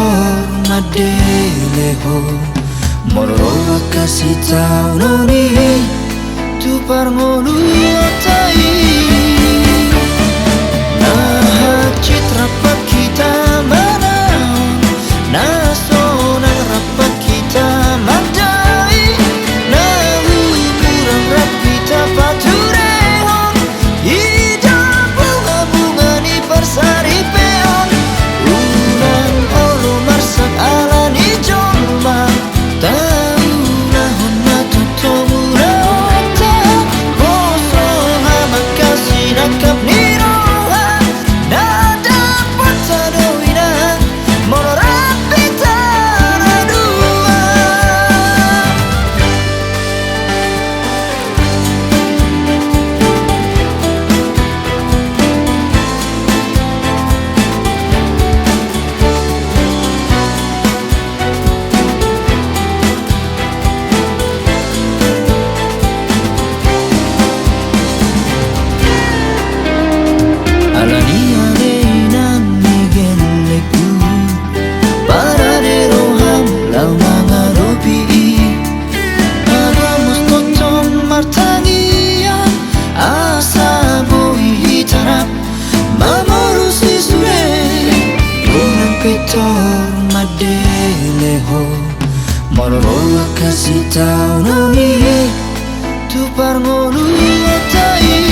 petor madeleho Mororo kasih tau noni tu parngolu otai Nah citra pat kita mana Nasonan rapat kita madai Nahu kurang rapi tapat turehon Ida bunga-bunga ni persari peon Ulang olu marsak ala ni jomba Tahu nahon matutomu rata Boso hama kasih nakap ni roha Nada patado ina Monorapi taradua Alania deinan nigeleku Paradero ham lau mangaropi Agamos totom martangian Asa boi hitarap Mamorusi sure Unang petor madeleho Mororo kasih tau noni Tu parngolu otai